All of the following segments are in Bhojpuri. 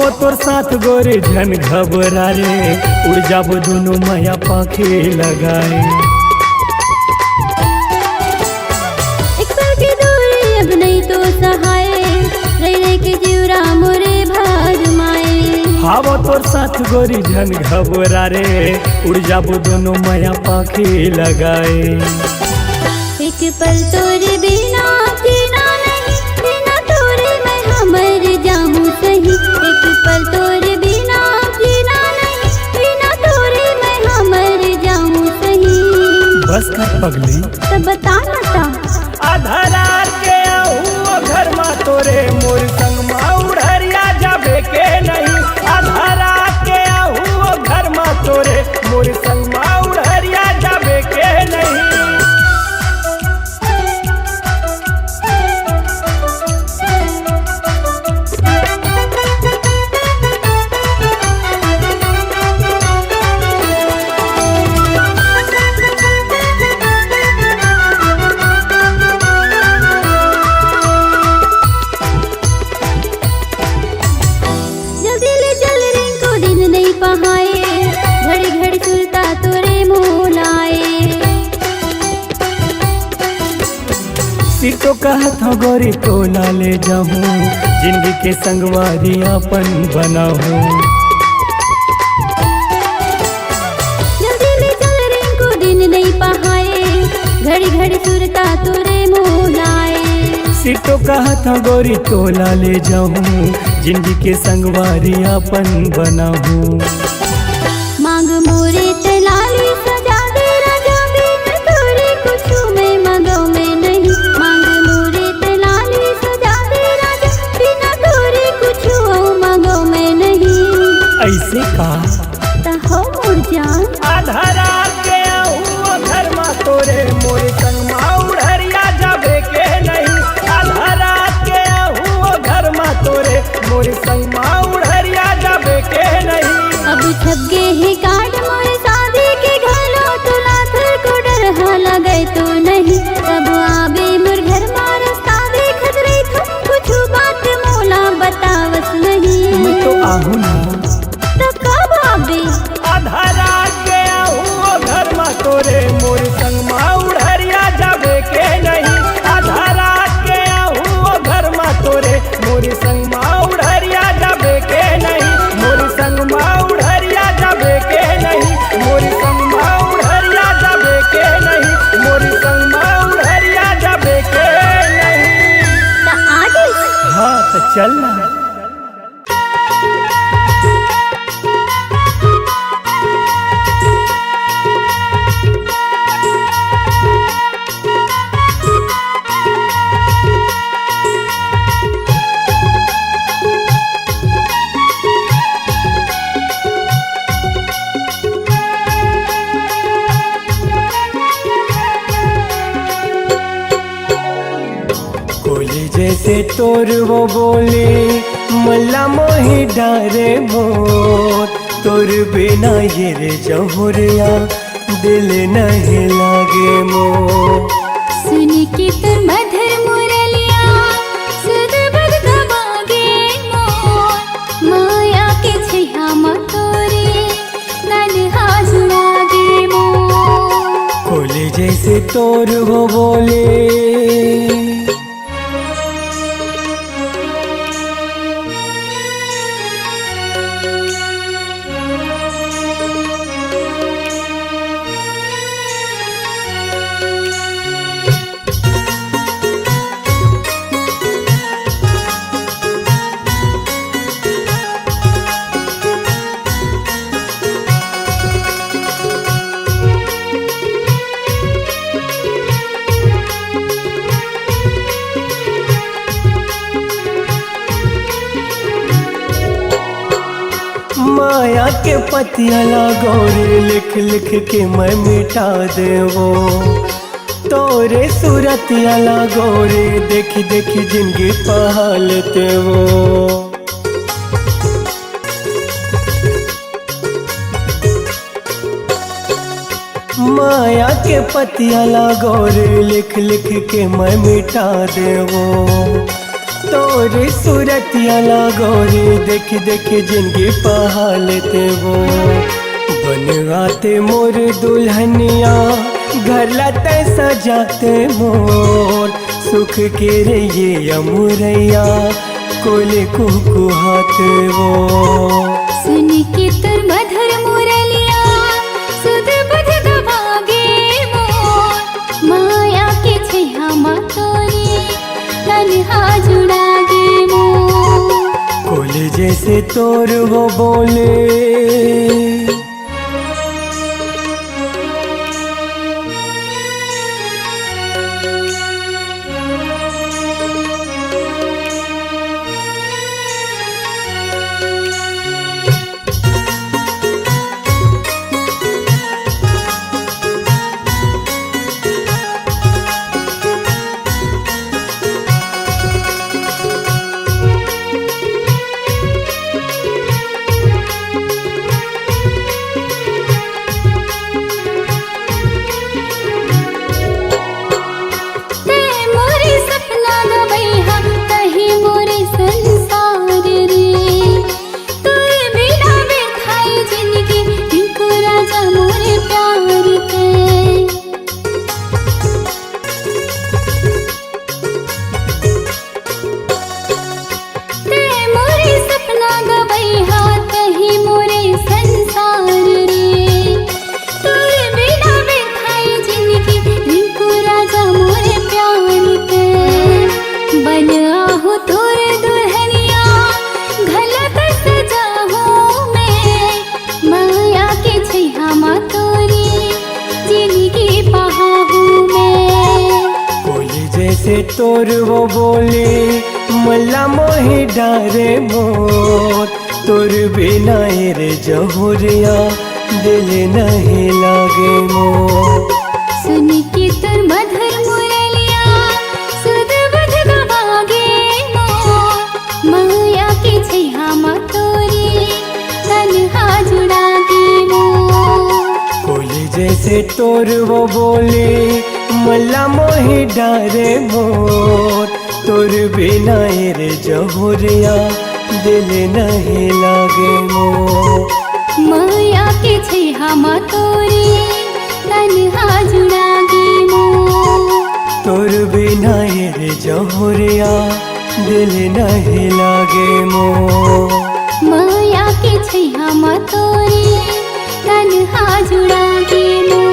हवो तोर साथ गोरे झन घबरा रे, उड़ जाबो दोनों माया पाखे लगाए। एक पल की दूरी अब नहीं तो सहाय, रह रह के जीवरा मोरे भाग माए। हवो तोर साथ गोरी झन घबरा रे, उड़ जाबो दोनों माया पाखे लगाए। एक पल तोरे बिना जीना नहीं, बिना तोरे मैं हमर जाऊं सही। एक पल तोरे बिना जीना नहीं, बिना तोरे मैं हमर जाऊं सही। बस कर पगली तब बता ना आधारा के आहू घर मा तोरे मोर संग मा उड़हरिया जाबे के नहीं। आधारा के आहू घर मा तोरे मोर संग मा उड़हरिया जाबे के नहीं। घड़ी घड़ी सुलता तोरे मोलाए। सीटो कहत हो गोरी तोला ले जाऊं, जिंदगी के संगवारी अपन बनाऊं। जल्दी ले चल रिंकू दिन नहीं पहाए, घड़ी घड़ी सुरता तोरे मोलाए। सीटो कहत हो गोरी तोला ले जाऊं, जिंदगी के संगवारी अपन बनाऊं। मांग मोरे तलाली सजा दे राजा, बिन तोरे कुछ में मगो में नहीं। मांग मोरे तलाली सजा दे राजा, बिना तोरे कुछ मगो में नहीं। ऐसे का हो मोर जान आधारा के आहू घर मा तोरे मोर संग मा उड़हरिया जाबे के नहीं। आधारा के आहू घर मा तोरे मोर संग मा उड़हरिया जाबे के नहीं। अब छप गे ही काट मोर शादी के घलो, तुला थर को डर लगे तो नहीं। तब आबे मोर घर मार शादी खतरे तुम कुछ बात मोला बतावस नहीं। मैं तो आहू ना तो कब आबे आधारा के आहू घर मा तोरे मोर संग मा उड़हरिया जाबे के नहीं। आधारा के आहू घर मा तोरे मोर संग मा उड़हरिया जाबे के नहीं। मोर संग मा उड़हरिया जाबे के नहीं। मोर संग मा उड़हरिया जाबे के नहीं। मोर संग मा उड़हरिया जाबे के नहीं। तो आगे हाँ तो चलना। कोली जैसे तोर वो बोले, मल्ला मोही डारे मोर। तोर बिना ये रे जहुरिया, दिल नहीं लागे मोर। सुन के तुर मधुर मुरलिया, सुध बद दबागे मोर। माया के छिया मतोरे, नन हास लागे मोर। कोली जैसे तोर वो बोले, माया के पतिया लागोरे, लिख लिख के मैं मिटा देवो। तोरे सूरतिया लागोरे, देखी देखी जिंदगी पहालते वो। माया के पतिया लागोरे, लिख लिख के मैं मिटा देवो। तोरी सूरतिया लागोरी देख देख जिंदगी पहा लेते वो बनवाते मोर दुल्हनिया घर लाते सजाते मोर सुख के रे ये अमुरैया कोले कुकुहाते वो सुन के तुर मधुर मुरलिया सुध बुध गवागे मोर माया के छैहा मा तोरी तन्हा जुड़ागे मोर कोले जैसे तोर वो बोले से तोर वो बोले मल्ला मोहि डारे मोर तोर बिना रे जहुरिया दिल नहीं लागे मोर सुन के तुर मधुर मुरलिया सुध बुध गवागे मोर माया के छैहा मा तोरी तन्हा जुड़ागे मोर कोली जैसे तोर वो बोले मल्ला मोहि डारे मोर तोर बिना रे जहुरिया दिल नहीं लागे मोर माया के छैहा मा तोरी तन्हा जुड़ागे मोर तोर बिना रे जहुरिया दिल नहीं लागे मोर माया के छैहा मा तोरी तन्हा जुड़ागे मोर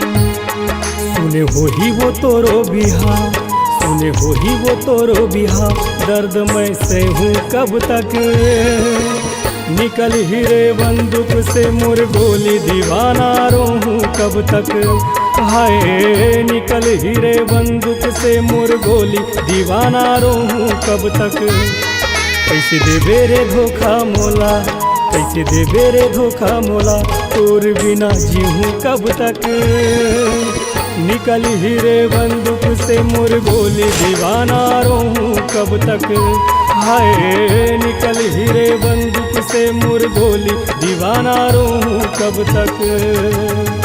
सुने हो ही वो तोरो बिहा सुने हो ही वो तोरो बिहा दर्द मैं से हूँ कब तक निकल ही रे बंदूक से मोर गोली दीवाना रहूं कब तक हाय निकल ही रे बंदूक से मोर गोली दीवाना रहूं कब तक कैसे देबे रे धोखा मोला कैसे देबे रे धोखा मोला तोर बिना जीहूँ कब तक निकल ही रे बंदूक से मोर गोली दीवाना रहूं कब तक हाय निकल ही रे बंदूक से मोर गोली दीवाना रहूं कब तक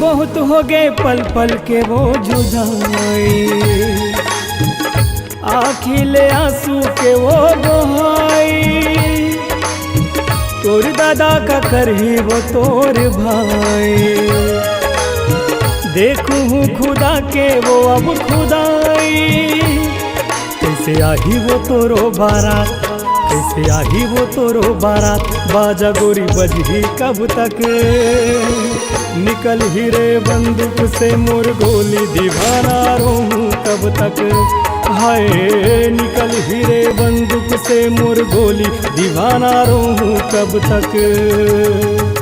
बहुत हो गए पल पल के वो जुदाई आखिले आंसू के वो दोहाई तोर दादा का कर ही वो तोर भाई देखूं हूँ खुदा के वो अब खुदाई। कैसे आही वो तोरो बारात, कैसे आही वो तोरो बारात, बाजा गोरी बजही कब तक, निकल ही रे बंदूक से मोर गोली दीवाना रहूं कब तक, हाय निकल ही रे बंदूक से मोर गोली दीवाना रहूं कब तक।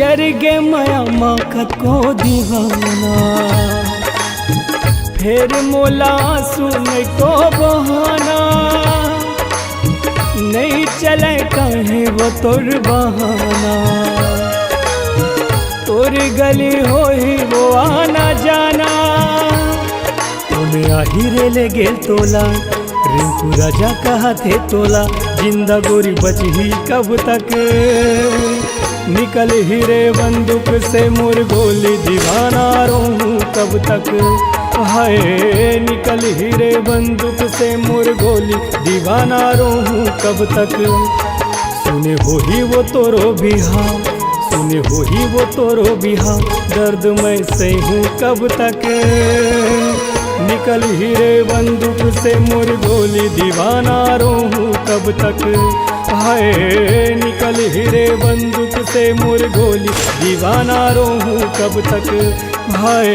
जर गे माया माखत को दीवाना, फिर मोला सुन को बहाना, नहीं चले कहे वो तोर बहाना, तोर गली हो ही वो आना जाना, तुम्हें आही रे ले गेल तोला, रिंकू राजा कहा थे तोला, जिंदा गोरी बची कब तक, निकल ही रे बंदूक से मोर गोली दीवाना रहूं कब तक, हाय निकल ही रे बंदूक से मोर गोली दीवाना रहूं कब तक। सुने हो ही वो तोरो बिहा, सुने हो ही वो तोरो बिहा, दर्द मैं सहूं कब तक, निकल ही रे बंदूक से मोर गोली दीवाना रहूं कब तक, हाय निकल ही रे बंदूक से मोर गोली दीवाना रहूं कब तक, हाय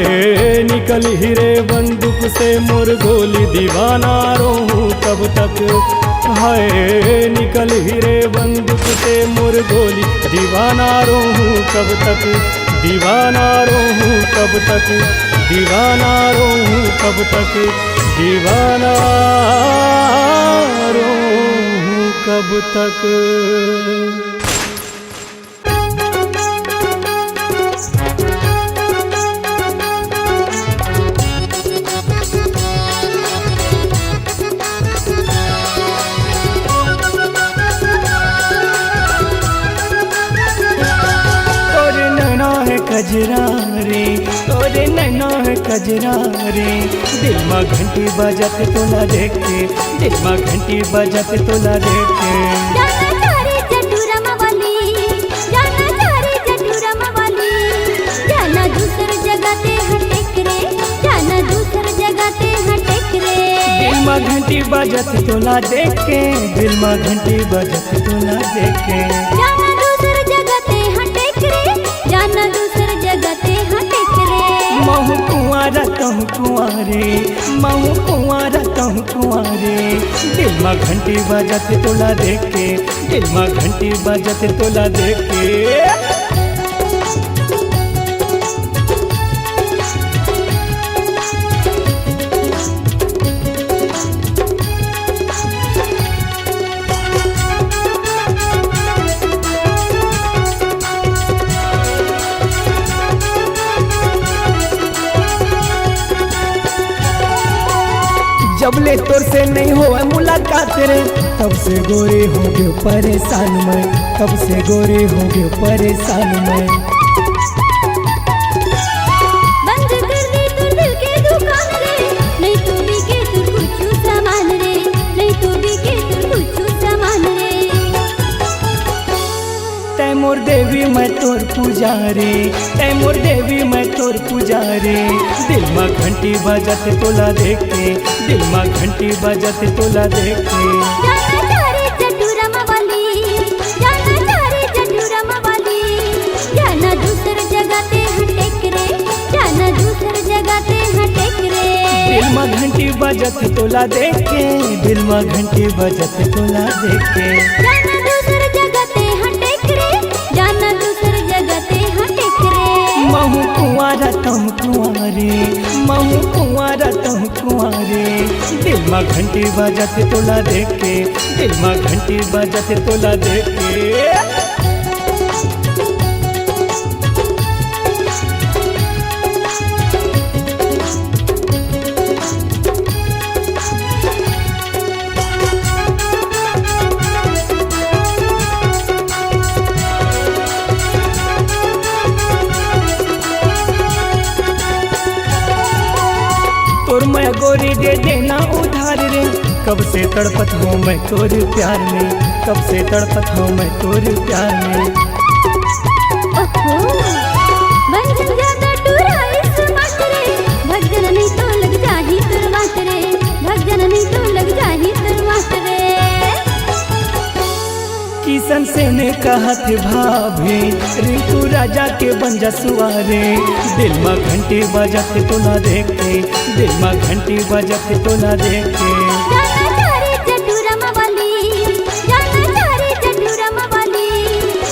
निकल ही रे बंदूक से मोर गोली दीवाना रहूं कब तक, हाय निकल ही रे बंदूक से मोर गोली दीवाना रहूं कब तक, दीवाना रहूं कब तक, दीवाना रहूं कब तक, दीवाना रहूं कब तक। कजरा रे तोरे नैना है कजरा रे, दिल में घंटी बजत तोला देख के, दिल में घंटी बजत तोला देख के, जाना तारे जटुरम वाली, जाना तारे जटुरम वाली, जाना दूसर जगह ते हटेक रे, जाना दूसर जगह ते हटेक रे, दिल में घंटी बजत तोला देख के, दिल में घंटी बजत तोला देख के, जाना दूसर जगह ते हटेक रे, जाना दूसर जगह ते हटेक रे, महू कुंवारा कहूँ कुंवारे, महू कुंवारा कहूँ कुंवारे, दिल में घंटी बजत तोला देख के, दिल में घंटी बजत तोला देख के। जब ले तोर से नहीं हो मुलाकात रे, तब से गोरे हो गए परेशान मैं, तब से गोरे हो गए परेशान मैं, बंद कर दे तू दिल के दुकान रे, नहीं तू भी के तू कुछ सामान रे, नहीं तू भी के तू कुछ सामान रे, तैमूर देवी मैं तोर पुजारी, तैमूर देवी मैं तोर पुजारी, दिल में घंटी बजत तोला देख के, दिल में घंटी बजत तोला देख के, जाना तारे जटुरम वाली, जाना तारे जटुरम वाली, जाना दूसर जगह ते हटेक रे, जाना दूसर जगह ते हटेक रे, दिल में घंटी बजत तोला देख के, दिल में घंटी बजत तोला देख के, जाना दूसर जगह ते हटेक रे, जाना दूसर जगह ते हटेक रे, महू कुंवारा तुम कुंवारे, महू कुंवारा तुम कुंवारे, दिल में घंटी बजत तोला देख के, दिल में घंटी बजत तोला देख के। गोरी दे देना उधार रे। कब से तड़पत हूँ मैं तोरे प्यार में, कब से तड़पत हूँ मैं तोरे प्यार में। ओहो बंधन ज्यादा टूरा इस मत रे, भगजन नहीं तो लग जाही तुर मत रे, भगजन नहीं तो लग जाही तुर मत रे। किशन से ने कहा थे भाभी ऋतु राजा के बन जा सुआरे। दिल में घंटी बजत तो ना देखे, दिल में घंटी बजत तो ना देखे। जाना चारे जटूरम वाली, जाना चारे जटूरम वाली,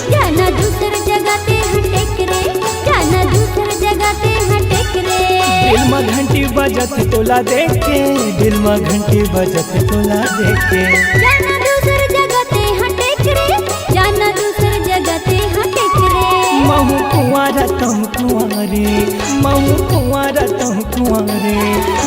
जाना दूसर जगह ते हटेक रे, जाना दूसर जगह ते हटेक रे। दिल में घंटी बजत तोला देखे, दिल में घंटी बजत तोला देखे। जाना दूसर जगह ते हटेक रे, जाना दूसर जगह ते हटेक रे। महू कुंवारा तुम कुंवारे, महू कुंवारा तुम कुंवारे।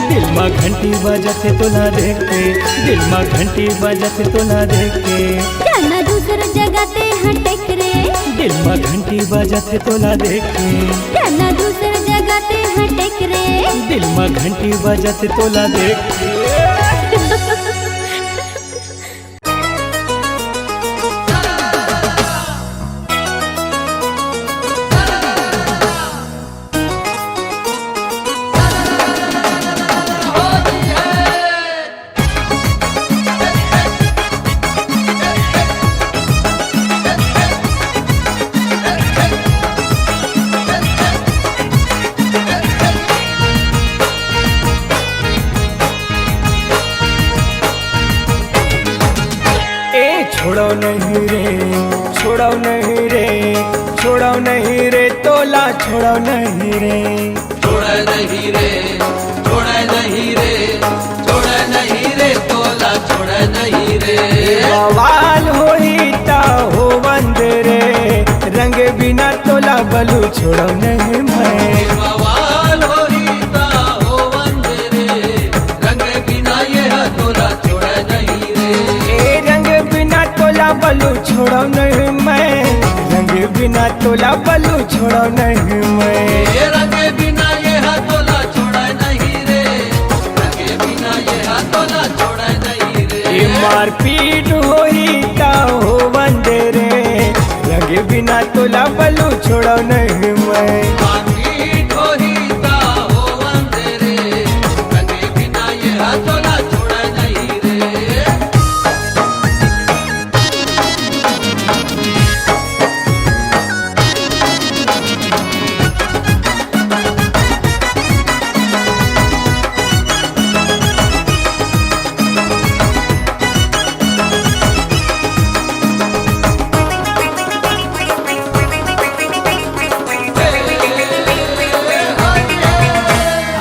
दिल में घंटी बजत तोला देखे, दिल में घंटी बजत तोला देखे। जाना दूसर जगह ते हटेक रे, दिल में घंटी बजत तोला देखे। जाना दूसर जगह ते हटेक रे। दिल में घंटी बजत तोला देखे। छोड़ो नहीं रे, छोड़ो नहीं रे, छोड़ो नहीं रे तोला, छोड़ो नहीं रे। छोड़ा नहीं रे, छोड़ा नहीं रे, छोड़ा नहीं रे तोला, छोड़ा नहीं रे। बवाल होई ता हो बंद रे, रंग बिना तोला बलू छोड़ो नहीं मैं। बवाल होई ता हो बंद रे, रंग बिना ये तोला छोड़ा नहीं रे। ए रंग बिना तोला बलू छोड़ो नहीं मैं, रंग बिना तोला बलू छोड़ो नहीं मैं। ये रंग बिना ये तोला छोड़ा नहीं रे, रंग बिना ये तोला छोड़ा नहीं रे। ए मारपीट होई ता हो बंद रे, रंग बिना तोला बलू छोड़ो नहीं मैं। मारपीट होई ता हो बंद रे, रंग बिना ये तोला छोड़ा नहीं रे।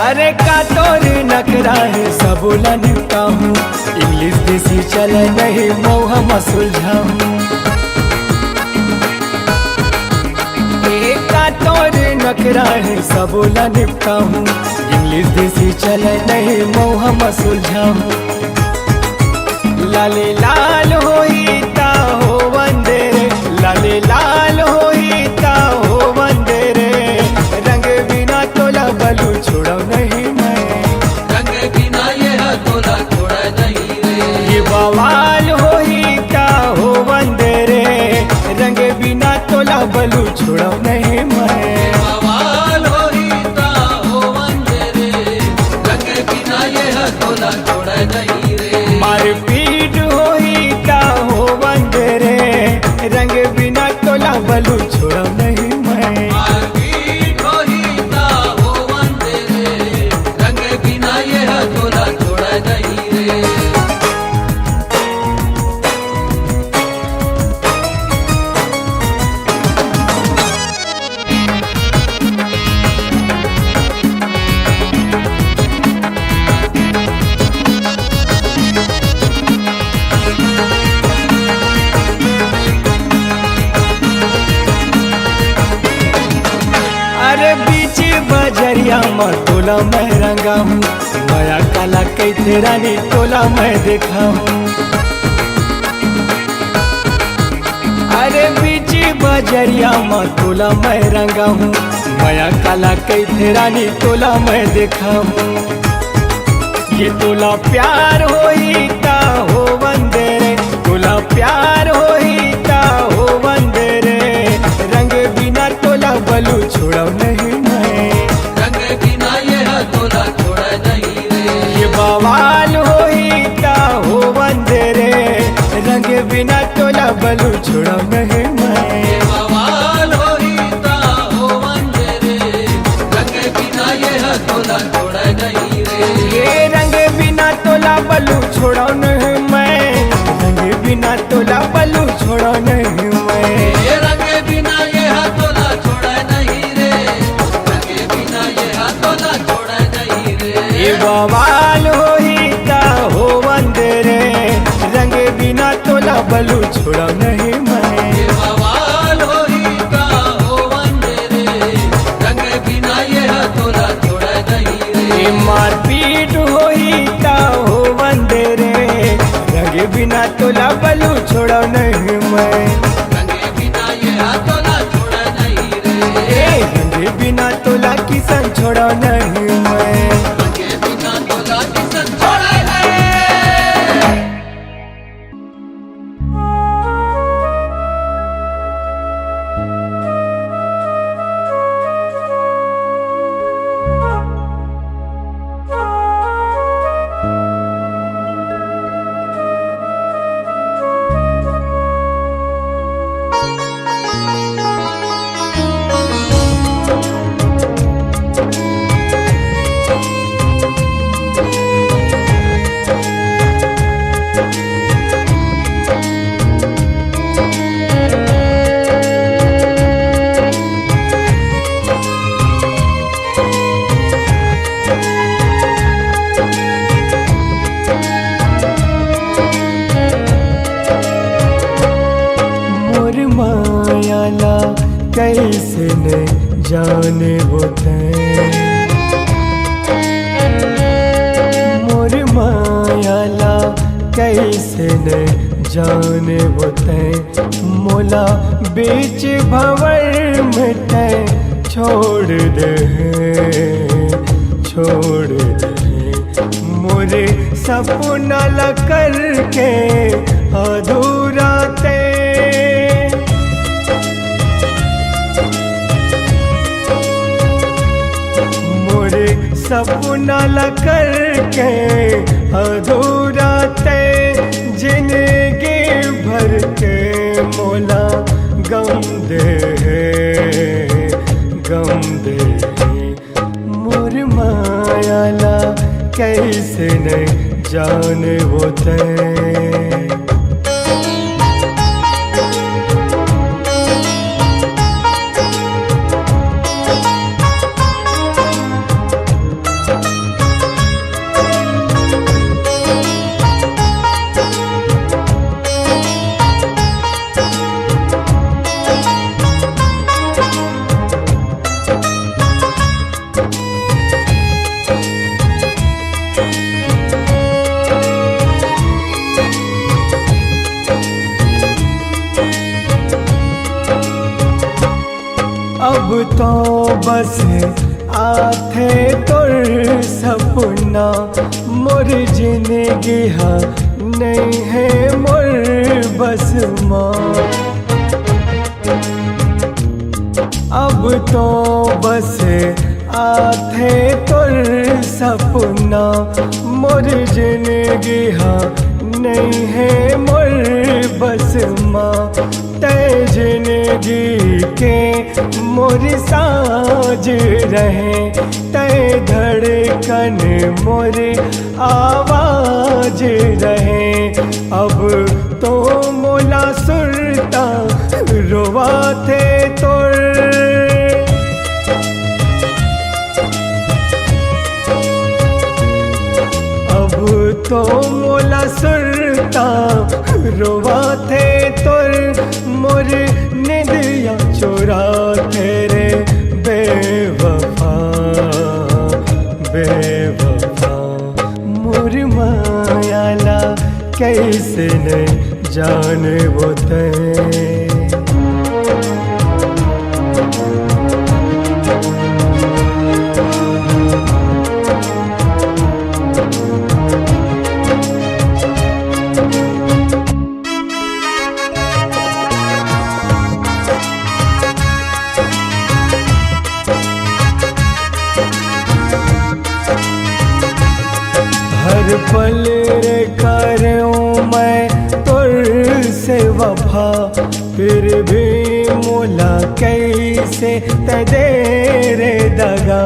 अरे का तोर नखरा है सबोला निपटा हूँ, इंग्लिश देसी चले नहीं मौहा में सुलझाऊँ। का तोर नखरा है सबोला निपटा हूँ, इंग्लिश देसी चले नहीं मौहा में सुलझाऊँ। लाले लाल होई ता हो बंदे, लाले लाल होई ता हो बंदे रे, रंग बिना तोला बलू छोड़ो नहीं मैं। रंग बिना ये तोला छोड़ा नहीं रे। ये बवाल होई ता हो बंदे रे, रंग बिना तोला बलू छोड़ो नहीं मैं। बवाल होई ता हो बंद रे, रंग बिना ये तोला छोड़ा नहीं रे। मारपीट होई ता हो बंदे रे, रंग बिना तोला बलू छोड़ो नहीं मैं। मारपीट होई ता हो बंद रे, रंग बिना ये तोला छोड़ा नहीं रे। अरे बीच बजरिया में तोला मैं रंगा हूँ, माया काला कैथे रानी तोला मैं देखा हूँ। अरे बीच बजरिया में तोला मैं रंगा हूँ, माया काला कैथे रानी तोला मैं देखा हूँ। ये तुला प्यार होई ता हो वंदे रे, तुला प्यार होई ता हो वंदे रे, रंग बिना तोला बलू छोड़ो नहीं मैं, रंग बिना यह तोला छोड़ नहीं रे। ये बवाल होई ता हो वंदे रे, रंग बिना तोला बलू छोड़ो नहीं मैं। ये बवाल होईता हो वंदे रे, रंग बिना यह तोला छोड़ नहीं रे। ये रंग बिना तोला बलू छोड़ो नहीं मैं, रंग बिना तोला बलू छोड़ो नहीं मैं। ये रंग बिना यह तोला छोड़ नहीं रे, रंग बिना यह तोला छोड़ नहीं रे। ये बवाल होई ता हो वंदे रे, रंग बिना तोला बलू छोड़ो नहीं मैं। ये बवाल होईता हो वंदे रे, रंग बिना यह तोला छोड़ नहीं रे। ये मारपीट होई ता हो वंदे रे, रंग बिना तोला बलू छोड़ो नहीं मैं। रंग बिना यह तोला छोड़ नहीं रे। ए रंग बिना तोला किसन छोड़ो नहीं मैं। रंग बिना तोला किसन छोड़ नहीं। मोर मायाला कैसे न जाने होते, मोर मायाला कैसे न जाने होते, मोला बीच भंवर में तय छोड़ दे, छोड़ दे। मोरे सपना ला करके अधूरा ते, मोरे सपना ला करके अधूरा ते, जिंदगी भर के मोला गम दे, गम दे। मोर मायाला कैसे न जाने होते। अब तो बस आथे तोर सपना, मोर जिंदगी हा नहीं है मोर बस माँ। अब तो बस आथे तोर सपना, मोर जिंदगी हा नहीं है मोर बस माँ। तय जिंदगी के मोर साज रहे, तय धड़कन मोर आवाज रहे। अब तो मोला सुरता रोवा थे तोर, अब तो मोला सुरता रोवा थे तोर। मोर निदिया चोरा तेरे बेवफा, बेवफा। मोर मायाला कैसे न जाने वो ते। हर पल रे करूं मैं तुर से वफा, फिर भी मोला कैसे तदे रे दगा।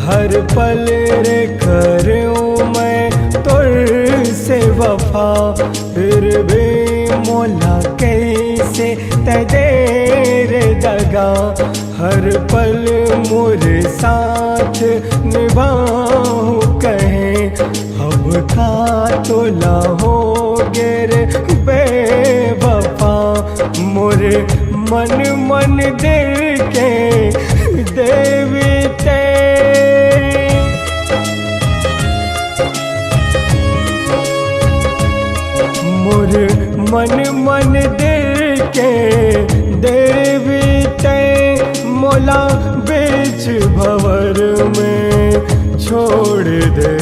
हर पल रे करूं मैं तुर से वफा, फिर भी मोला कैसे तदे रे दगा। हर पल मोरे साथ निभाऊं कहें, अब का तोला हो गे बेवफा। मोरे मन दिल के देवते, मोरे मन दिल के देवते। मोला बीच भंवर में छोड़ दे,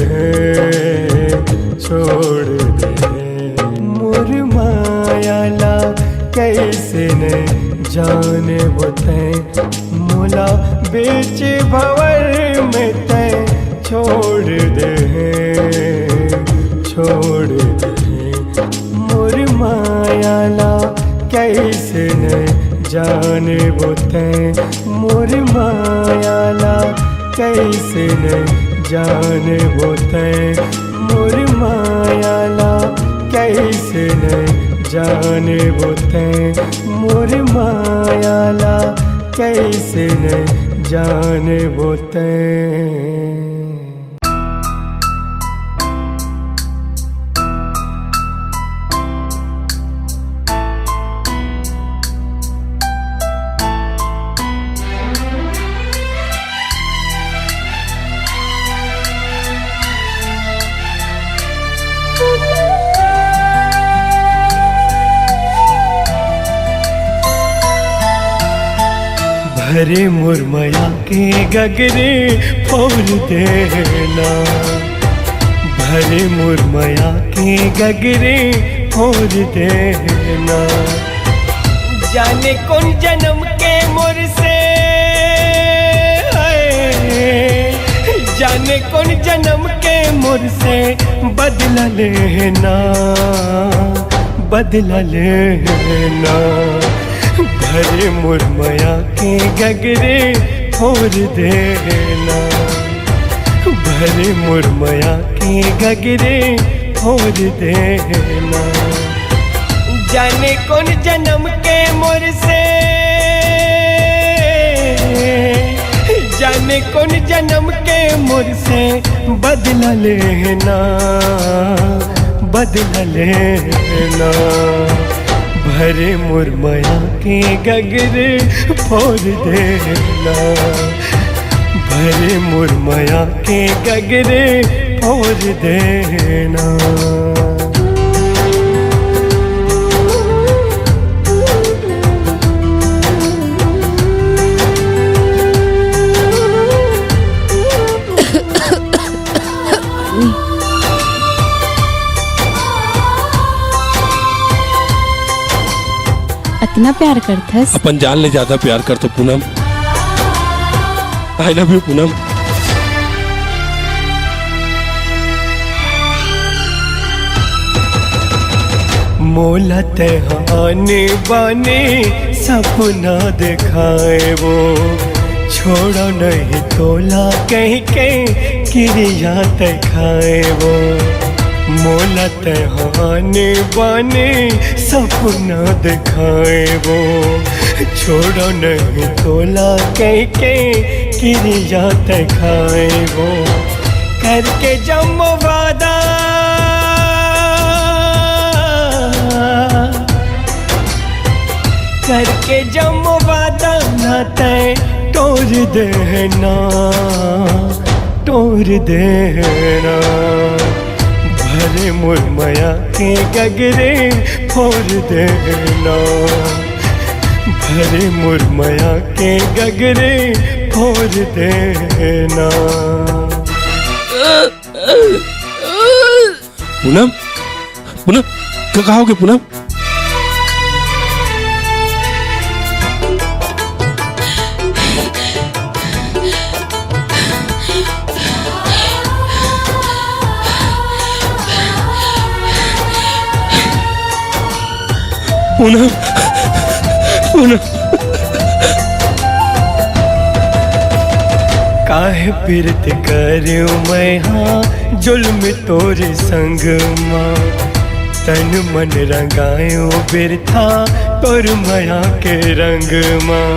छोड़ दे। मोर मायाला कैसे न जाने बोते, मोला बीच भंवर में ते छोड़ दे, छोड़ दे। मोर मायाला कैसे न जाने बोते, मोर मायाला कैसे न जाने बोते। मोर मायाला कैसे न जाने बोते, मोर मायाला कैसे न जाने बोते। भरे मुरमया के गगरे फोड़ देना, भरे मुरमया के गगरे फोड़ देना। जाने कौन जन्म के मोर से, जाने कौन जन्म के मोर से बदला लेना, बदला लेना। भरे मुरमया के गगरे फोड़ देना, भरे मुरमया के गगरे फोड़ देना। जाने कौन जन्म के मोर से, जाने कौन जन्म के मोर से बदला लेना, बदला लेना। भरे मुरमया के गगरे फोड़ देना, भरे मुरमया के गगरे फोड़ देना। इतना प्यार करथस, अपन जान ले ज्यादा प्यार कर तो पूनम। आई लव यू पूनम। मोला तहाने बाने सपना दिखाए वो, छोड़ो नहीं तोला कह के क्रिया दिखाए वो। मोला तहाने बाने सपना दिखाए वो, छोड़ो नहीं तोला कह के क्रिया दिखाए वो। करके जम वादा करके जम वादा ना तय तोड़ देना, तोड़ देना। भरे मुरमया के गगरे फोड़ देना, भरे मुरमया के गगरे फोड़ देना। पूनम, पूनम क्या कहोगे पूनम? पूनम पूनम काहे पीरत करूं मैं हाँ जुल्म तोरे संग माँ तन मन रंगायो बिरथा तोर माया के रंग माँ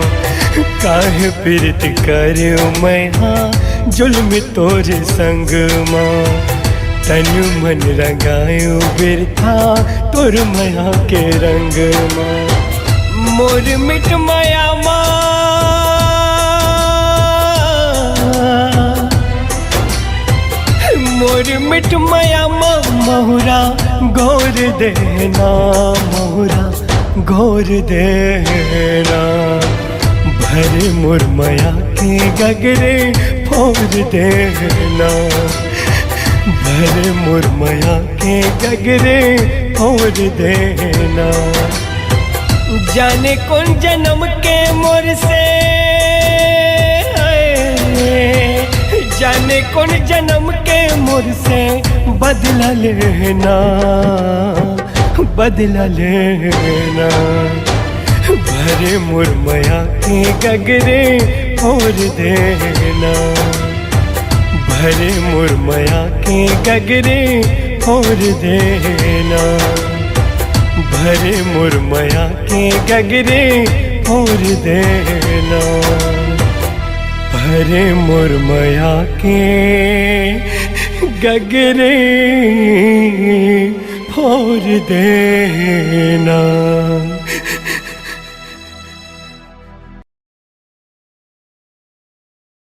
काहे पीरत करूं मैं हाँ जुल्म तोरे संग माँ तन मन रंगायो बिरथा तोर माया के रंग माँ मोर मिट माया माँ मोर मिट माया महुरा गौर देना महुरा गौर देना भरे मोर माया के गगरे फोड़ देना भरे मोर माया के गगरे फोड़ देना जाने कौन जन्म के मोर से जाने कौन जन्म के मोर से बदला लेना बदला लेना भरे मोर माया के गगरे फोड़ देना भरे मोर माया के गगरे फोड़ देना भरे मोर माया के गगरे फोड़ देना भरे मोर माया के गगरे फोड़ देना।